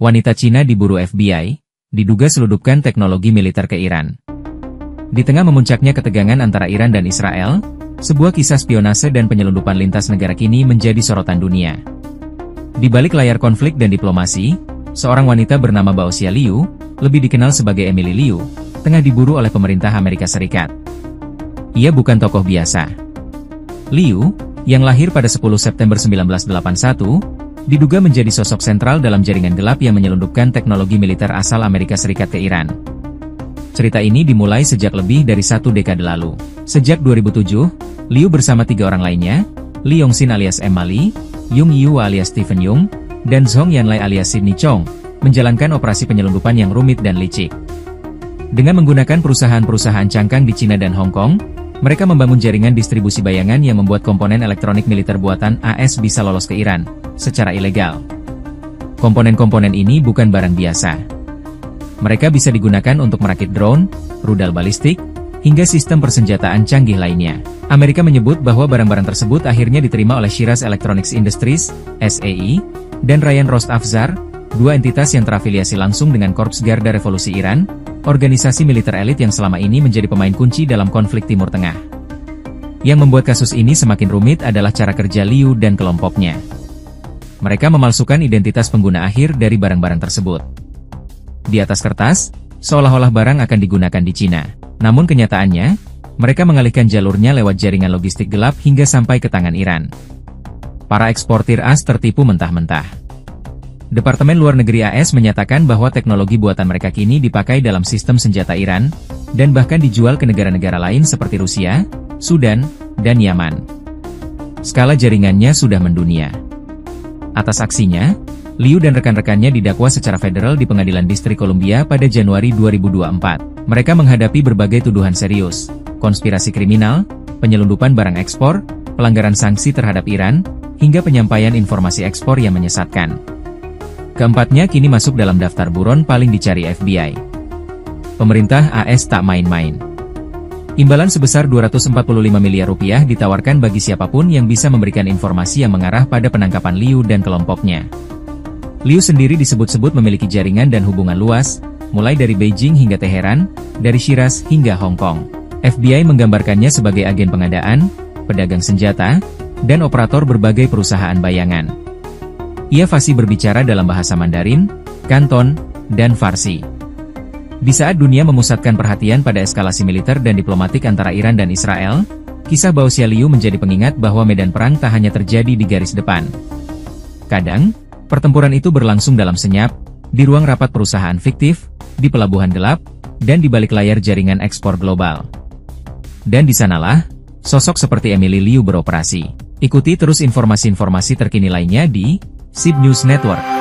Wanita Cina diburu FBI, diduga seludupkan teknologi militer ke Iran. Di tengah memuncaknya ketegangan antara Iran dan Israel, sebuah kisah spionase dan penyelundupan lintas negara kini menjadi sorotan dunia. Di balik layar konflik dan diplomasi, seorang wanita bernama Baoxia Liu, lebih dikenal sebagai Emily Liu, tengah diburu oleh pemerintah Amerika Serikat. Ia bukan tokoh biasa. Liu, yang lahir pada 10 September 1981, diduga menjadi sosok sentral dalam jaringan gelap yang menyelundupkan teknologi militer asal Amerika Serikat ke Iran. Cerita ini dimulai sejak lebih dari 1 dekade lalu. Sejak 2007, Liu bersama 3 orang lainnya, Li Yongxin alias Emma Lee, Yung Yu alias Stephen Yung, dan Zhong Yanlei alias Sidney Chong, menjalankan operasi penyelundupan yang rumit dan licik. Dengan menggunakan perusahaan-perusahaan cangkang di Cina dan Hong Kong, mereka membangun jaringan distribusi bayangan yang membuat komponen elektronik militer buatan AS bisa lolos ke Iran secara ilegal. Komponen-komponen ini bukan barang biasa. Mereka bisa digunakan untuk merakit drone, rudal balistik, hingga sistem persenjataan canggih lainnya. Amerika menyebut bahwa barang-barang tersebut akhirnya diterima oleh Shiraz Electronics Industries, SEI, dan Rayan Rostafzar, 2 entitas yang terafiliasi langsung dengan Korps Garda Revolusi Iran, organisasi militer elit yang selama ini menjadi pemain kunci dalam konflik Timur Tengah. Yang membuat kasus ini semakin rumit adalah cara kerja Liu dan kelompoknya. Mereka memalsukan identitas pengguna akhir dari barang-barang tersebut. Di atas kertas, seolah-olah barang akan digunakan di Cina. Namun kenyataannya, mereka mengalihkan jalurnya lewat jaringan logistik gelap hingga sampai ke tangan Iran. Para eksportir AS tertipu mentah-mentah. Departemen Luar Negeri AS menyatakan bahwa teknologi buatan mereka kini dipakai dalam sistem senjata Iran, dan bahkan dijual ke negara-negara lain seperti Rusia, Sudan, dan Yaman. Skala jaringannya sudah mendunia. Atas aksinya, Liu dan rekan-rekannya didakwa secara federal di Pengadilan Distrik Columbia pada Januari 2024. Mereka menghadapi berbagai tuduhan serius, konspirasi kriminal, penyelundupan barang ekspor, pelanggaran sanksi terhadap Iran, hingga penyampaian informasi ekspor yang menyesatkan. Keempatnya kini masuk dalam daftar buron paling dicari FBI. Pemerintah AS tak main-main. Imbalan sebesar 245 miliar rupiah ditawarkan bagi siapapun yang bisa memberikan informasi yang mengarah pada penangkapan Liu dan kelompoknya. Liu sendiri disebut-sebut memiliki jaringan dan hubungan luas, mulai dari Beijing hingga Teheran, dari Shiraz hingga Hong Kong. FBI menggambarkannya sebagai agen pengadaan, pedagang senjata, dan operator berbagai perusahaan bayangan. Ia fasih berbicara dalam bahasa Mandarin, Kanton, dan Farsi. Di saat dunia memusatkan perhatian pada eskalasi militer dan diplomatik antara Iran dan Israel, kisah Baoxia Liu menjadi pengingat bahwa medan perang tak hanya terjadi di garis depan. Kadang, pertempuran itu berlangsung dalam senyap, di ruang rapat perusahaan fiktif, di pelabuhan gelap, dan di balik layar jaringan ekspor global. Dan di sanalah, sosok seperti Emily Liu beroperasi. Ikuti terus informasi-informasi terkini lainnya di SIB News Network.